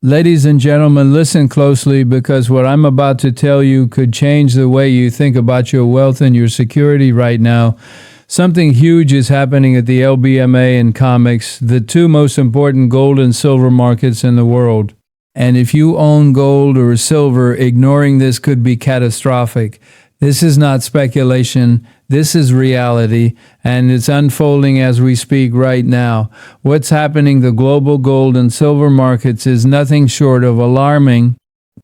Ladies and gentlemen, listen closely because what I'm about to tell you could change the way you think about your wealth and your security right now. Something huge is happening at the LBMA and COMEX, the two most important gold and silver markets in the world. And if you own gold or silver, ignoring this could be catastrophic. This is not speculation. This is reality, and it's unfolding as we speak right now. What's happening to global gold and silver markets is nothing short of alarming.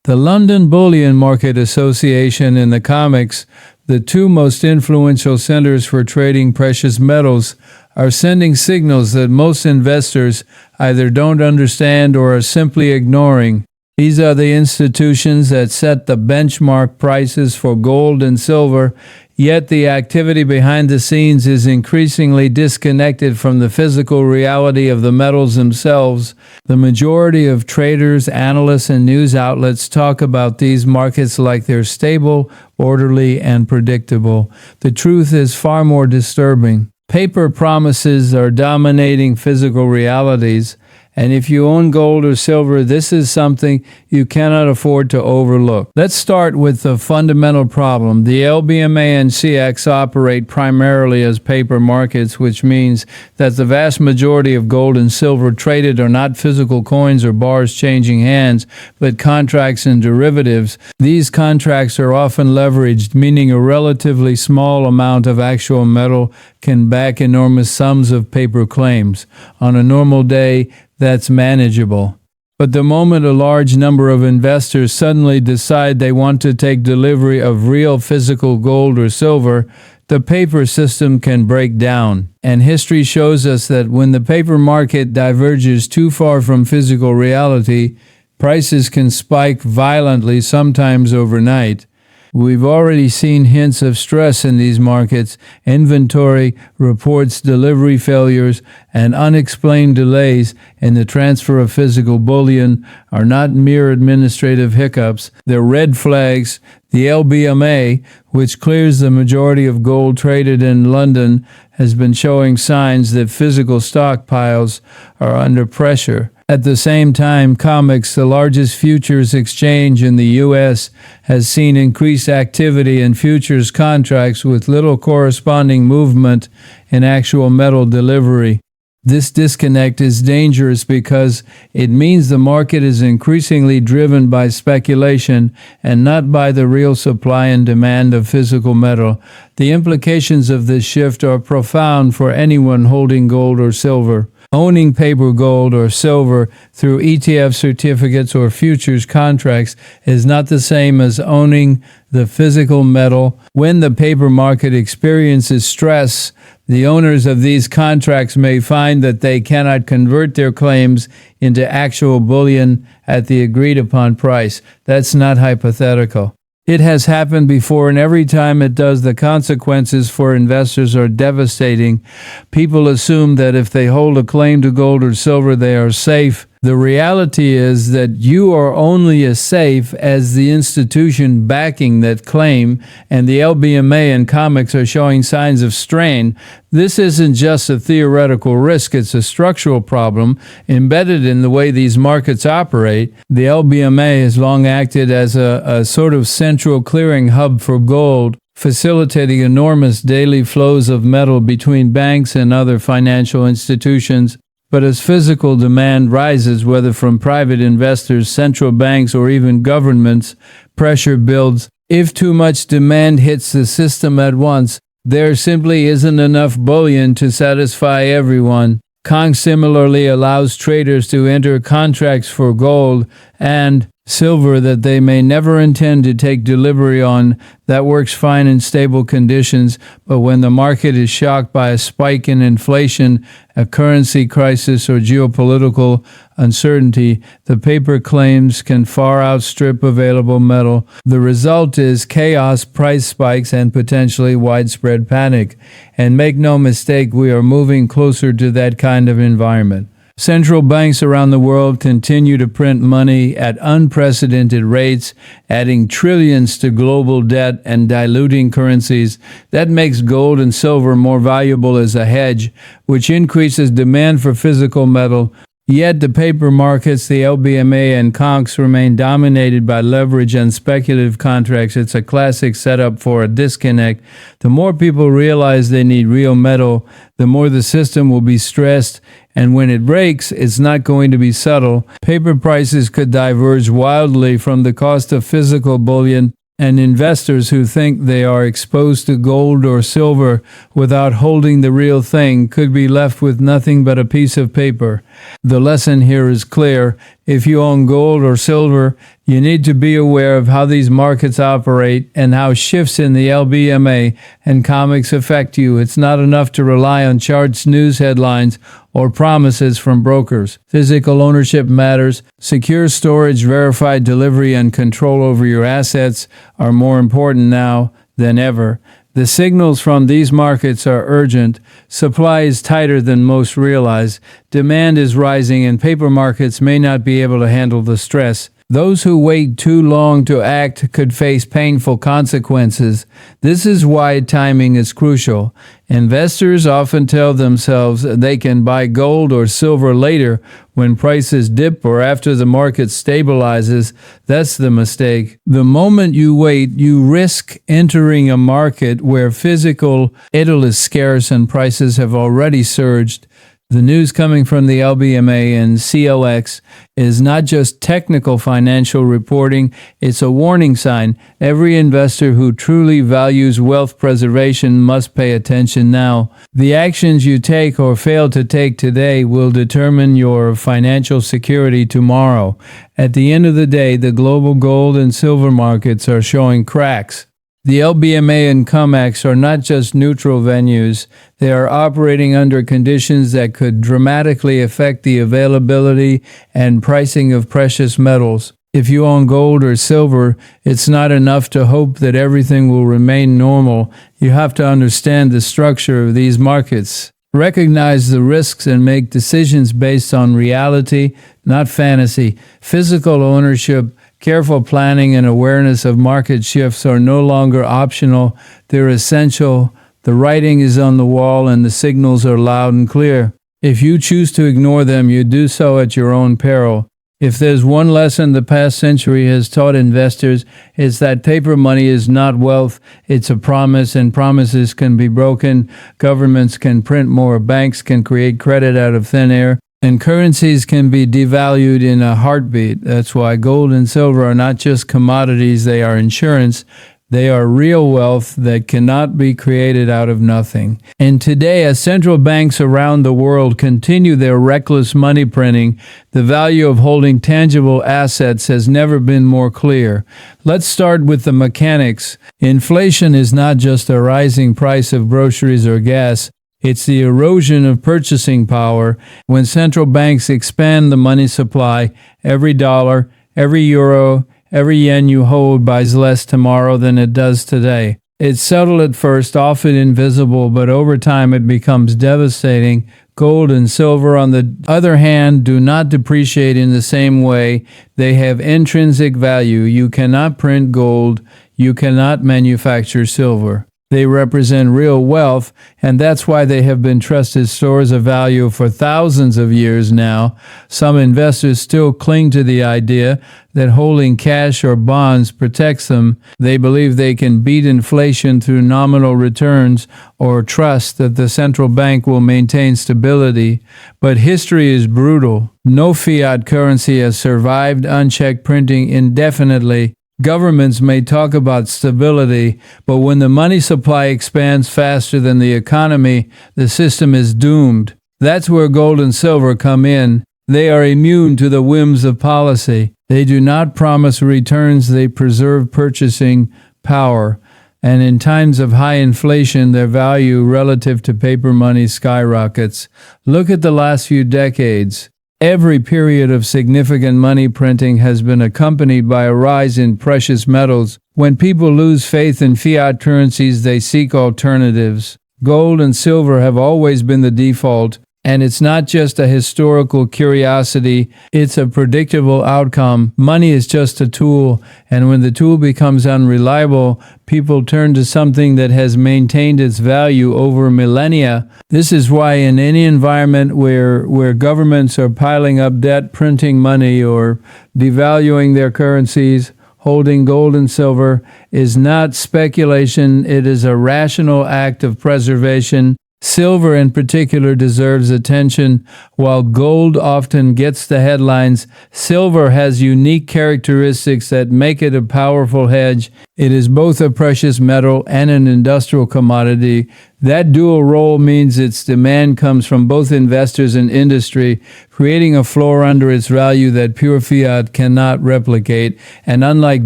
The London Bullion Market Association and the COMEX, the two most influential centers for trading precious metals, are sending signals that most investors either don't understand or are simply ignoring. These are the institutions that set the benchmark prices for gold and silver, yet the activity behind the scenes is increasingly disconnected from the physical reality of the metals themselves. The majority of traders, analysts, and news outlets talk about these markets like they're stable, orderly, and predictable. The truth is far more disturbing. Paper promises are dominating physical realities. And if you own gold or silver, this is something you cannot afford to overlook. Let's start with the fundamental problem. The LBMA and COMEX operate primarily as paper markets, which means that the vast majority of gold and silver traded are not physical coins or bars changing hands, but contracts and derivatives. These contracts are often leveraged, meaning a relatively small amount of actual metal can back enormous sums of paper claims. On a normal day, that's manageable. But the moment a large number of investors suddenly decide they want to take delivery of real physical gold or silver, the paper system can break down. And history shows us that when the paper market diverges too far from physical reality, prices can spike violently, sometimes overnight. We've already seen hints of stress in these markets. Inventory reports, delivery failures, and unexplained delays in the transfer of physical bullion are not mere administrative hiccups. They're red flags. The LBMA, which clears the majority of gold traded in London, has been showing signs that physical stockpiles are under pressure. At the same time, COMEX, the largest futures exchange in the U.S., has seen increased activity in futures contracts with little corresponding movement in actual metal delivery. This disconnect is dangerous because it means the market is increasingly driven by speculation and not by the real supply and demand of physical metal. The implications of this shift are profound for anyone holding gold or silver. Owning paper gold or silver through ETF certificates or futures contracts is not the same as owning the physical metal. When the paper market experiences stress, the owners of these contracts may find that they cannot convert their claims into actual bullion at the agreed upon price. That's not hypothetical. It has happened before, and every time it does, the consequences for investors are devastating. People assume that if they hold a claim to gold or silver, they are safe. The reality is that you are only as safe as the institution backing that claim, and the LBMA and COMEX are showing signs of strain. This isn't just a theoretical risk, it's a structural problem embedded in the way these markets operate. The LBMA has long acted as a sort of central clearing hub for gold, facilitating enormous daily flows of metal between banks and other financial institutions. But as physical demand rises, whether from private investors, central banks, or even governments, pressure builds. If too much demand hits the system at once, there simply isn't enough bullion to satisfy everyone. COMEX similarly allows traders to enter contracts for gold and silver that they may never intend to take delivery on. That works fine in stable conditions, but when the market is shocked by a spike in inflation, a currency crisis, or geopolitical uncertainty, the paper claims can far outstrip available metal. The result is chaos, price spikes, and potentially widespread panic. And make no mistake, we are moving closer to that kind of environment. Central banks around the world continue to print money at unprecedented rates, adding trillions to global debt and diluting currencies. That makes gold and silver more valuable as a hedge, which increases demand for physical metal. Yet the paper markets, the LBMA and COMEX, remain dominated by leverage and speculative contracts. It's a classic setup for a disconnect. The more people realize they need real metal, the more the system will be stressed, and when it breaks, it's not going to be subtle. Paper prices could diverge wildly from the cost of physical bullion, and investors who think they are exposed to gold or silver without holding the real thing could be left with nothing but a piece of paper. The lesson here is clear. If you own gold or silver, you need to be aware of how these markets operate and how shifts in the LBMA and COMEX affect you. It's not enough to rely on charts, news headlines, or promises from brokers. Physical ownership matters. Secure storage, verified delivery, and control over your assets are more important now than ever. The signals from these markets are urgent. Supply is tighter than most realize. Demand is rising, and paper markets may not be able to handle the stress. Those who wait too long to act could face painful consequences. This is why timing is crucial. Investors often tell themselves they can buy gold or silver later when prices dip or after the market stabilizes. That's the mistake. The moment you wait, you risk entering a market where physical metal is scarce and prices have already surged. The news coming from the LBMA and COMEX is not just technical financial reporting, it's a warning sign. Every investor who truly values wealth preservation must pay attention now. The actions you take or fail to take today will determine your financial security tomorrow. At the end of the day, the global gold and silver markets are showing cracks. The LBMA and COMEX are not just neutral venues. They are operating under conditions that could dramatically affect the availability and pricing of precious metals. If you own gold or silver, it's not enough to hope that everything will remain normal. You have to understand the structure of these markets. Recognize the risks and make decisions based on reality, not fantasy. Physical ownership, careful planning, and awareness of market shifts are no longer optional. They're essential. The writing is on the wall and the signals are loud and clear. If you choose to ignore them, you do so at your own peril. If there's one lesson the past century has taught investors, it's that paper money is not wealth, it's a promise, and promises can be broken. Governments can print more, banks can create credit out of thin air, and currencies can be devalued in a heartbeat. That's why gold and silver are not just commodities, they are insurance. They are real wealth that cannot be created out of nothing. And today, as central banks around the world continue their reckless money printing, the value of holding tangible assets has never been more clear. Let's start with the mechanics. Inflation is not just a rising price of groceries or gas. It's the erosion of purchasing power. When central banks expand the money supply, every dollar, every euro, every yen you hold buys less tomorrow than it does today. It's subtle at first, often invisible, but over time it becomes devastating. Gold and silver, on the other hand, do not depreciate in the same way. They have intrinsic value. You cannot print gold. You cannot manufacture silver. They represent real wealth, and that's why they have been trusted stores of value for thousands of years now. Some investors still cling to the idea that holding cash or bonds protects them. They believe they can beat inflation through nominal returns or trust that the central bank will maintain stability. But history is brutal. No fiat currency has survived unchecked printing indefinitely. Governments may talk about stability, but when the money supply expands faster than the economy, the system is doomed. That's where gold and silver come in. They are immune to the whims of policy. They do not promise returns, they preserve purchasing power. And in times of high inflation, their value relative to paper money skyrockets. Look at the last few decades. Every period of significant money printing has been accompanied by a rise in precious metals. When people lose faith in fiat currencies, they seek alternatives. Gold and silver have always been the default. And it's not just a historical curiosity, it's a predictable outcome. Money is just a tool, and when the tool becomes unreliable, people turn to something that has maintained its value over millennia. This is why in any environment where governments are piling up debt, printing money, or devaluing their currencies, holding gold and silver is not speculation, it is a rational act of preservation. Silver in particular deserves attention. While gold often gets the headlines, silver has unique characteristics that make it a powerful hedge. It is both a precious metal and an industrial commodity. That dual role means its demand comes from both investors and industry, creating a floor under its value that pure fiat cannot replicate. And unlike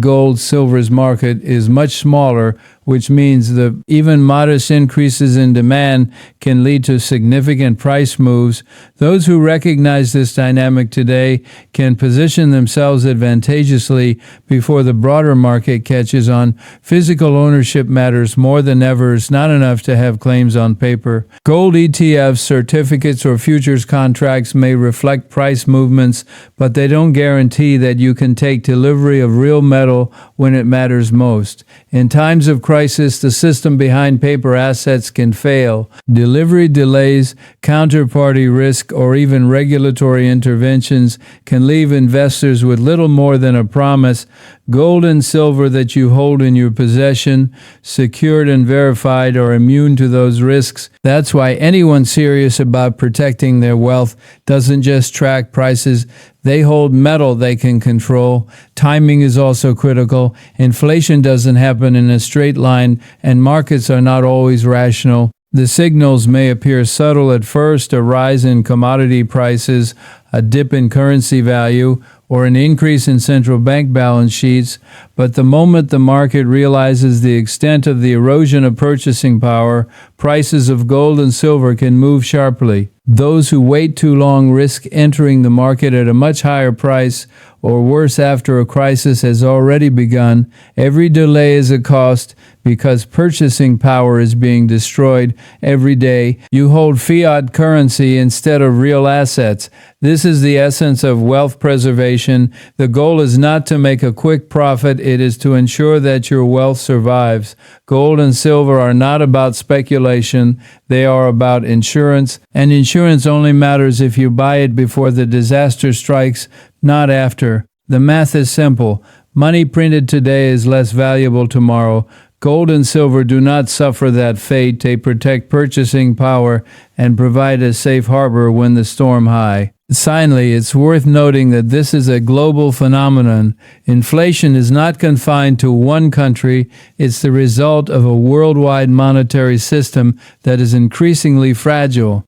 gold, silver's market is much smaller, which means that even modest increases in demand can lead to significant price moves. Those who recognize this dynamic today can position themselves advantageously before the broader market catches on. Physical ownership matters more than ever. It's not enough to have claims on paper. Gold ETFs, certificates, or futures contracts may reflect price movements, but they don't guarantee that you can take delivery of real metal when it matters most. In times of crisis, the system behind paper assets can fail. Delivery delays, counterparty risk, or even regulatory interventions can leave investors with little more than a promise. Gold and silver that you hold in your possession, secured and verified, are immune to those risks. That's why anyone serious about protecting their wealth doesn't just track prices. They hold metal they can control. Timing is also critical. Inflation doesn't happen in a straight line, and markets are not always rational. The signals may appear subtle at first: a rise in commodity prices, a dip in currency value, or an increase in central bank balance sheets, but the moment the market realizes the extent of the erosion of purchasing power, prices of gold and silver can move sharply. Those who wait too long risk entering the market at a much higher price, or worse, after a crisis has already begun. Every delay is a cost because purchasing power is being destroyed every day. You hold fiat currency instead of real assets. This is the essence of wealth preservation. The goal is not to make a quick profit, it is to ensure that your wealth survives. Gold and silver are not about speculation, they are about insurance, and insurance only matters if you buy it before the disaster strikes, not after. The math is simple. Money printed today is less valuable tomorrow. Gold and silver do not suffer that fate. They protect purchasing power and provide a safe harbor when the storm high. Finally, it's worth noting that this is a global phenomenon. Inflation is not confined to one country. It's the result of a worldwide monetary system that is increasingly fragile.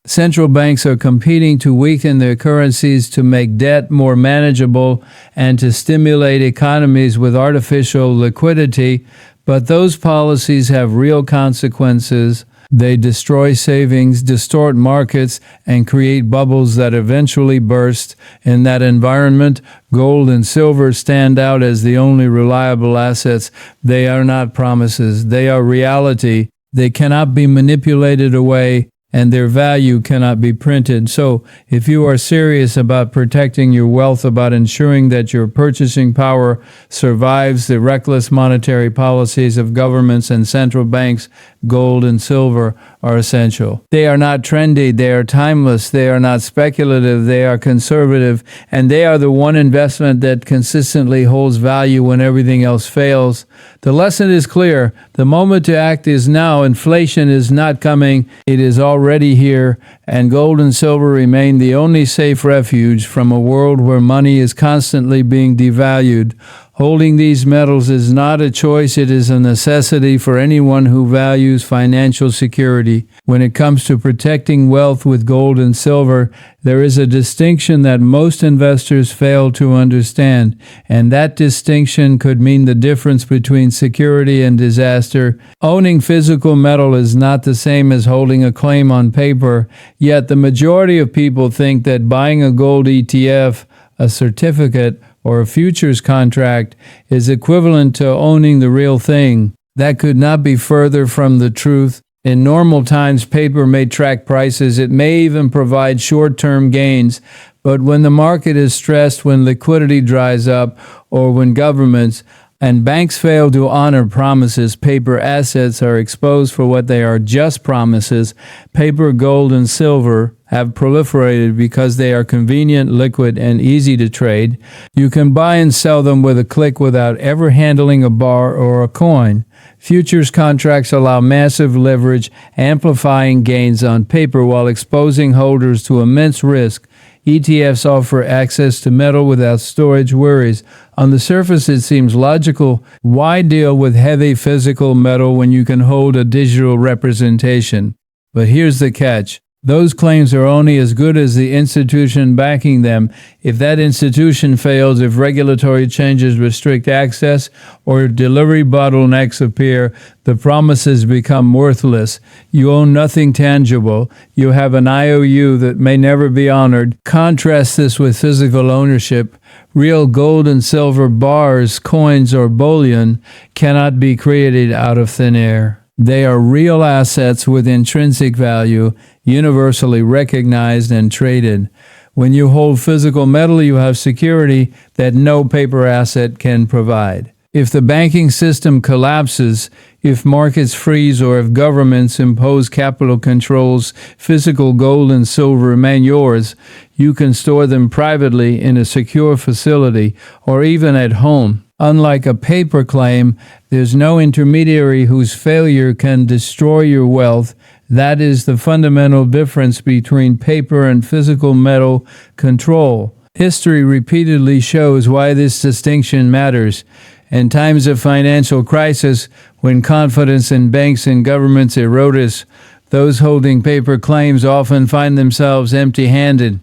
Central banks are competing to weaken their currencies, to make debt more manageable, and to stimulate economies with artificial liquidity. But those policies have real consequences. They destroy savings, distort markets, and create bubbles that eventually burst. In that environment, gold and silver stand out as the only reliable assets. They are not promises. They are reality. They cannot be manipulated away, and their value cannot be printed. So, if you are serious about protecting your wealth, about ensuring that your purchasing power survives the reckless monetary policies of governments and central banks, gold and silver are essential. They are not trendy, they are timeless, they are not speculative, they are conservative, and they are the one investment that consistently holds value when everything else fails. The lesson is clear. The moment to act is now. Inflation is not coming, it is already here, and gold and silver remain the only safe refuge from a world where money is constantly being devalued. Holding these metals is not a choice, it is a necessity for anyone who values financial security. When it comes to protecting wealth with gold and silver, there is a distinction that most investors fail to understand, and that distinction could mean the difference between security and disaster. Owning physical metal is not the same as holding a claim on paper, yet the majority of people think that buying a gold ETF, a certificate, or a futures contract is equivalent to owning the real thing. That could not be further from the truth. In normal times, paper may track prices. It may even provide short-term gains. But when the market is stressed, when liquidity dries up, or when governments and banks fail to honor promises, paper assets are exposed for what they are, just promises. Paper, gold, and silver have proliferated because they are convenient, liquid, and easy to trade. You can buy and sell them with a click without ever handling a bar or a coin. Futures contracts allow massive leverage, amplifying gains on paper while exposing holders to immense risk. ETFs offer access to metal without storage worries. On the surface, it seems logical. Why deal with heavy physical metal when you can hold a digital representation? But here's the catch. Those claims are only as good as the institution backing them. If that institution fails, if regulatory changes restrict access, or delivery bottlenecks appear, the promises become worthless. You own nothing tangible. You have an IOU that may never be honored. Contrast this with physical ownership. Real gold and silver bars, coins, or bullion cannot be created out of thin air. They are real assets with intrinsic value, universally recognized and traded. When you hold physical metal, you have security that no paper asset can provide. If the banking system collapses, if markets freeze, or if governments impose capital controls, physical gold and silver remain yours. You can store them privately in a secure facility or even at home. Unlike a paper claim, there's no intermediary whose failure can destroy your wealth. That is the fundamental difference between paper and physical metal control. History repeatedly shows why this distinction matters. In times of financial crisis, when confidence in banks and governments erodes, those holding paper claims often find themselves empty-handed.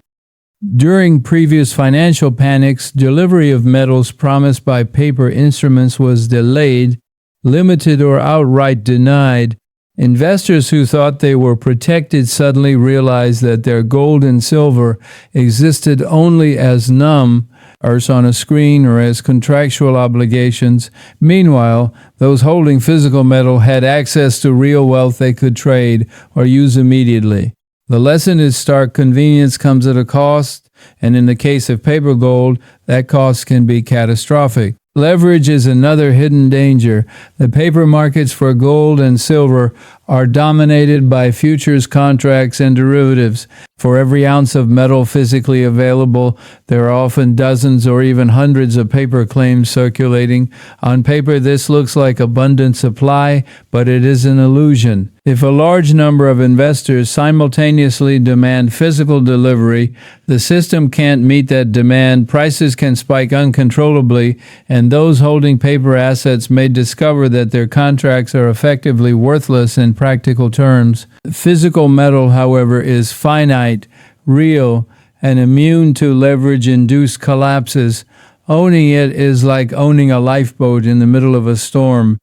During previous financial panics, delivery of metals promised by paper instruments was delayed, limited, or outright denied. Investors who thought they were protected suddenly realized that their gold and silver existed only as numbers on a screen or as contractual obligations. Meanwhile, those holding physical metal had access to real wealth they could trade or use immediately. The lesson is stark. Convenience comes at a cost, and in the case of paper gold, that cost can be catastrophic. Leverage is another hidden danger. The paper markets for gold and silver are dominated by futures contracts and derivatives. For every ounce of metal physically available, there are often dozens or even hundreds of paper claims circulating. On paper, this looks like abundant supply, but it is an illusion. If a large number of investors simultaneously demand physical delivery, the system can't meet that demand. Prices can spike uncontrollably, and those holding paper assets may discover that their contracts are effectively worthless in practical terms. Physical metal, however, is finite, real, and immune to leverage-induced collapses. Owning it is like owning a lifeboat in the middle of a storm.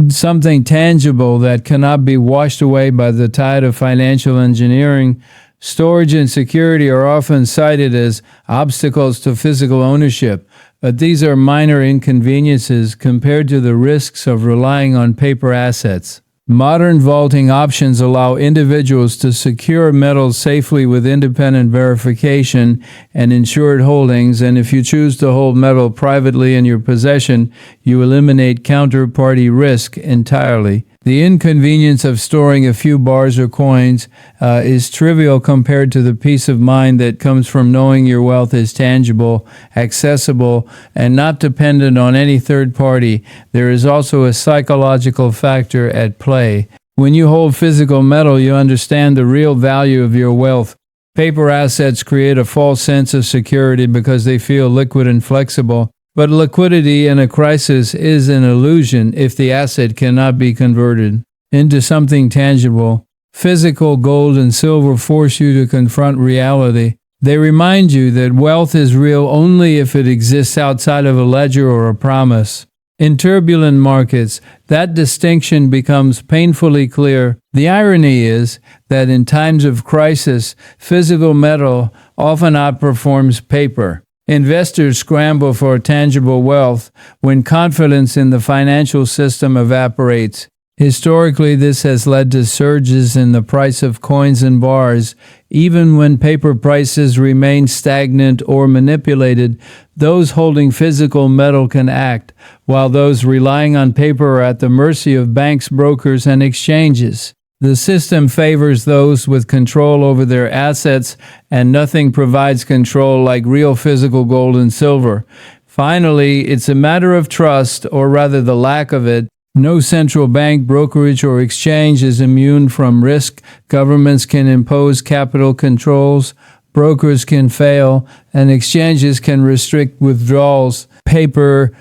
Something tangible that cannot be washed away by the tide of financial engineering. Storage and security are often cited as obstacles to physical ownership, but these are minor inconveniences compared to the risks of relying on paper assets. Modern vaulting options allow individuals to secure metals safely with independent verification and insured holdings, and if you choose to hold metal privately in your possession, you eliminate counterparty risk entirely. The inconvenience of storing a few bars or coins is trivial compared to the peace of mind that comes from knowing your wealth is tangible, accessible, and not dependent on any third party. There is also a psychological factor at play. When you hold physical metal, you understand the real value of your wealth. Paper assets create a false sense of security because they feel liquid and flexible. But liquidity in a crisis is an illusion if the asset cannot be converted into something tangible. Physical gold and silver force you to confront reality. They remind you that wealth is real only if it exists outside of a ledger or a promise. In turbulent markets, that distinction becomes painfully clear. The irony is that in times of crisis, physical metal often outperforms paper. Investors scramble for tangible wealth when confidence in the financial system evaporates. Historically, this has led to surges in the price of coins and bars. Even when paper prices remain stagnant or manipulated, those holding physical metal can act, while those relying on paper are at the mercy of banks, brokers, and exchanges. The system favors those with control over their assets, and nothing provides control like real physical gold and silver. Finally, it's a matter of trust, or rather the lack of it. No central bank, brokerage, or exchange is immune from risk. Governments can impose capital controls, brokers can fail, and exchanges can restrict withdrawals. Paper,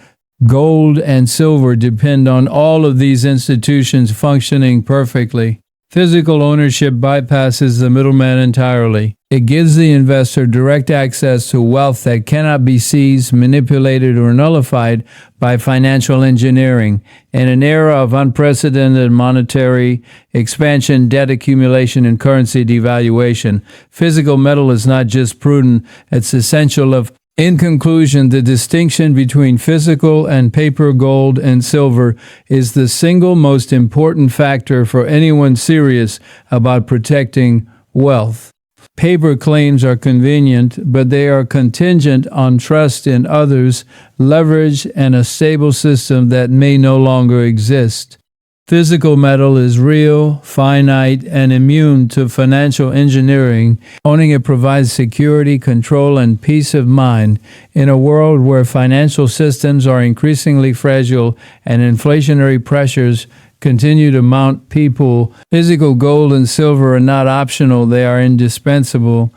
gold, and silver depend on all of these institutions functioning perfectly. Physical ownership bypasses the middleman entirely. It gives the investor direct access to wealth that cannot be seized, manipulated, or nullified by financial engineering. In an era of unprecedented monetary expansion, debt accumulation, and currency devaluation, physical metal is not just prudent, it's essential. In conclusion, the distinction between physical and paper gold and silver is the single most important factor for anyone serious about protecting wealth. Paper claims are convenient, but they are contingent on trust in others, leverage, and a stable system that may no longer exist. Physical metal is real, finite, and immune to financial engineering. Owning it provides security, control, and peace of mind. In a world where financial systems are increasingly fragile and inflationary pressures continue to mount, physical gold and silver are not optional, they are indispensable.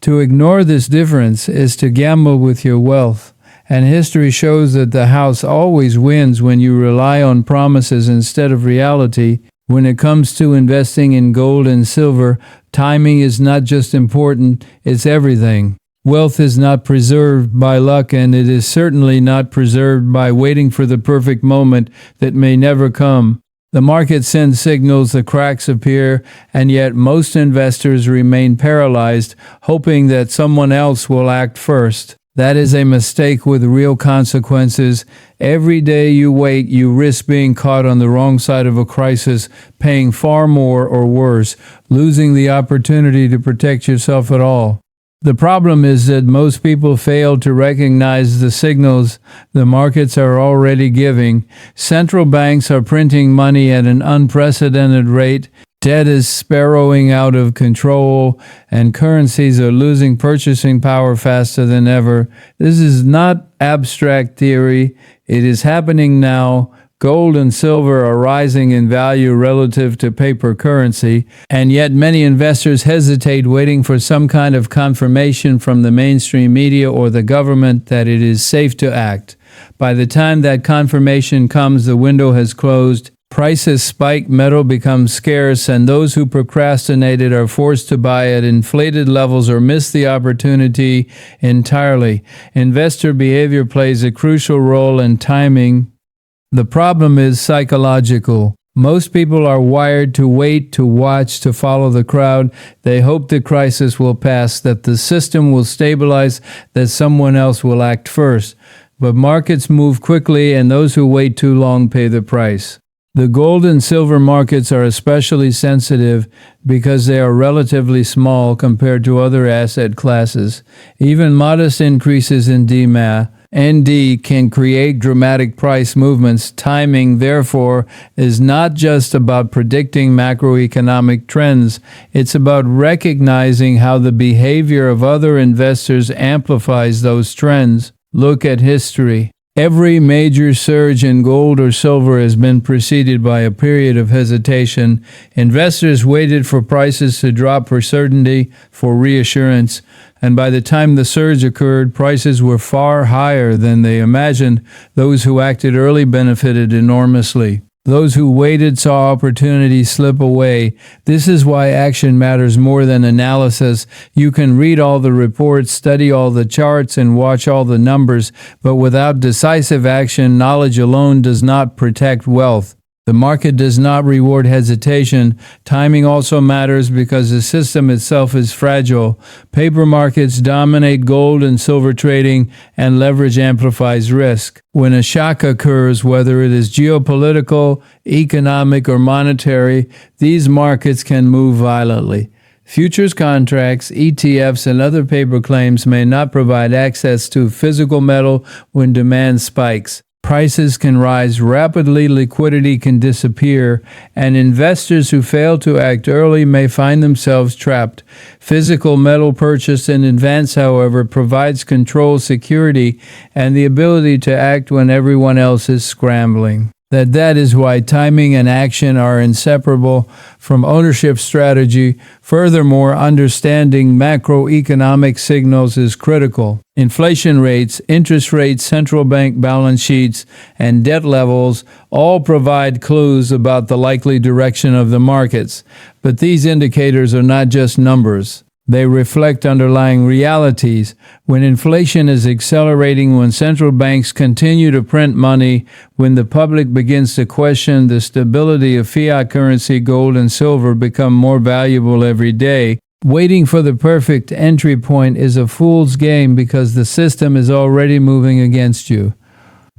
To ignore this difference is to gamble with your wealth. And history shows that the house always wins when you rely on promises instead of reality. When it comes to investing in gold and silver, timing is not just important, it's everything. Wealth is not preserved by luck, and it is certainly not preserved by waiting for the perfect moment that may never come. The market sends signals, the cracks appear, and yet most investors remain paralyzed, hoping that someone else will act first. That is a mistake with real consequences. Every day you wait, you risk being caught on the wrong side of a crisis, paying far more or worse, losing the opportunity to protect yourself at all. The problem is that most people fail to recognize the signals the markets are already giving. Central banks are printing money at an unprecedented rate. Debt is spiraling out of control, and currencies are losing purchasing power faster than ever. This is not abstract theory. It is happening now. Gold and silver are rising in value relative to paper currency, and yet many investors hesitate, waiting for some kind of confirmation from the mainstream media or the government that it is safe to act. By the time that confirmation comes, the window has closed. Prices spike, metal becomes scarce, and those who procrastinated are forced to buy at inflated levels or miss the opportunity entirely. Investor behavior plays a crucial role in timing. The problem is psychological. Most people are wired to wait, to watch, to follow the crowd. They hope the crisis will pass, that the system will stabilize, that someone else will act first. But markets move quickly, and those who wait too long pay the price. The gold and silver markets are especially sensitive because they are relatively small compared to other asset classes. Even modest increases in Lbma ND can create dramatic price movements. Timing, therefore, is not just about predicting macroeconomic trends. It's about recognizing how the behavior of other investors amplifies those trends. Look at history. Every major surge in gold or silver has been preceded by a period of hesitation. Investors waited for prices to drop for certainty, for reassurance, and by the time the surge occurred, prices were far higher than they imagined. Those who acted early benefited enormously. Those who waited saw opportunities slip away. This is why action matters more than analysis. You can read all the reports, study all the charts, and watch all the numbers, but without decisive action, knowledge alone does not protect wealth. The market does not reward hesitation. Timing also matters because the system itself is fragile. Paper markets dominate gold and silver trading, and leverage amplifies risk. When a shock occurs, whether it is geopolitical, economic, or monetary, these markets can move violently. Futures contracts, ETFs, and other paper claims may not provide access to physical metal when demand spikes. Prices can rise rapidly, liquidity can disappear, and investors who fail to act early may find themselves trapped. Physical metal purchase in advance, however, provides control, security, and the ability to act when everyone else is scrambling. That is why timing and action are inseparable from ownership strategy. Furthermore, understanding macroeconomic signals is critical. Inflation rates, interest rates, central bank balance sheets, and debt levels all provide clues about the likely direction of the markets. But these indicators are not just numbers. They reflect underlying realities. When inflation is accelerating, when central banks continue to print money, when the public begins to question the stability of fiat currency, gold and silver become more valuable every day. Waiting for the perfect entry point is a fool's game because the system is already moving against you.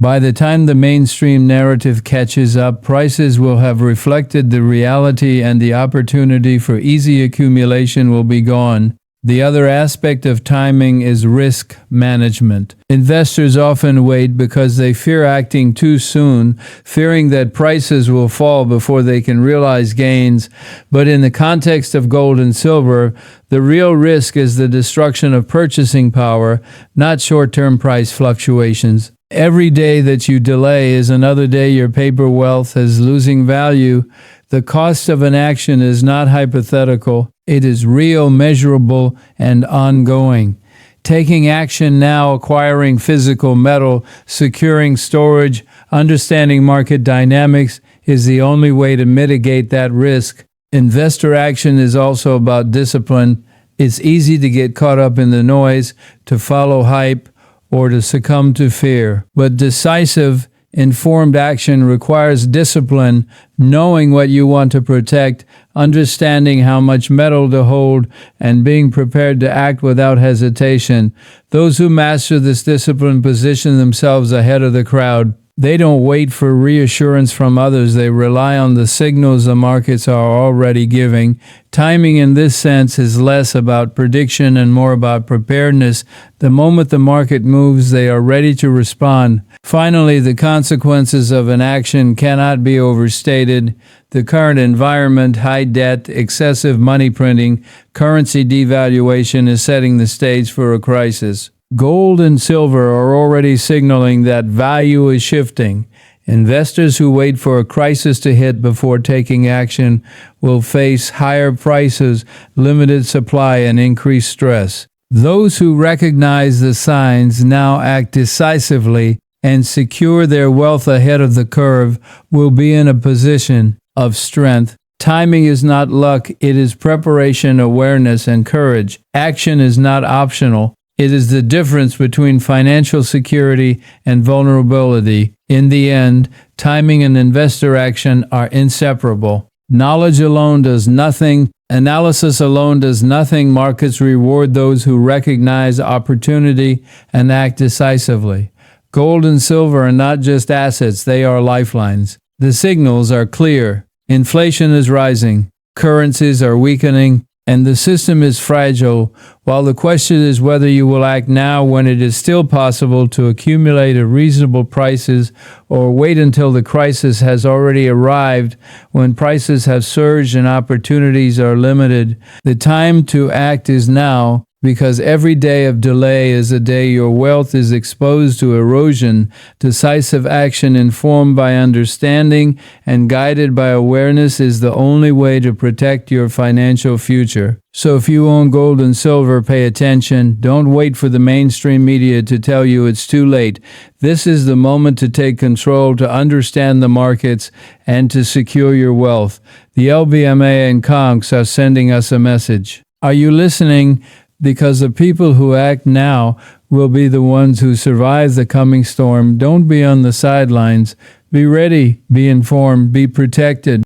By the time the mainstream narrative catches up, prices will have reflected the reality and the opportunity for easy accumulation will be gone. The other aspect of timing is risk management. Investors often wait because they fear acting too soon, fearing that prices will fall before they can realize gains. But in the context of gold and silver, the real risk is the destruction of purchasing power, not short-term price fluctuations. Every day that you delay is another day your paper wealth is losing value. The cost of an action is not hypothetical. It is real, measurable, and ongoing. Taking action now, acquiring physical metal, securing storage, understanding market dynamics is the only way to mitigate that risk. Investor action is also about discipline. It's easy to get caught up in the noise, to follow hype, or to succumb to fear. But decisive, informed action requires discipline, knowing what you want to protect, understanding how much metal to hold, and being prepared to act without hesitation. Those who master this discipline position themselves ahead of the crowd. They don't wait for reassurance from others. They rely on the signals the markets are already giving. Timing in this sense is less about prediction and more about preparedness. The moment the market moves, they are ready to respond. Finally, the consequences of an action cannot be overstated. The current environment, high debt, excessive money printing, currency devaluation is setting the stage for a crisis. Gold and silver are already signaling that value is shifting. Investors who wait for a crisis to hit before taking action will face higher prices, limited supply, and increased stress. Those who recognize the signs now act decisively and secure their wealth ahead of the curve will be in a position of strength. Timing is not luck, it is preparation, awareness, and courage. Action is not optional. It is the difference between financial security and vulnerability. In the end, timing and investor action are inseparable. Knowledge alone does nothing. Analysis alone does nothing. Markets reward those who recognize opportunity and act decisively. Gold and silver are not just assets, they are lifelines. The signals are clear. Inflation is rising. Currencies are weakening. And the system is fragile, while the question is whether you will act now when it is still possible to accumulate at reasonable prices or wait until the crisis has already arrived when prices have surged and opportunities are limited. The time to act is now, because every day of delay is a day your wealth is exposed to erosion. Decisive action informed by understanding and guided by awareness is the only way to protect your financial future. So if you own gold and silver, pay attention. Don't wait for the mainstream media to tell you it's too late. This is the moment to take control, to understand the markets, and to secure your wealth. The LBMA and COMEX are sending us a message. Are you listening? Because the people who act now will be the ones who survive the coming storm. Don't be on the sidelines. Be ready, be informed, be protected.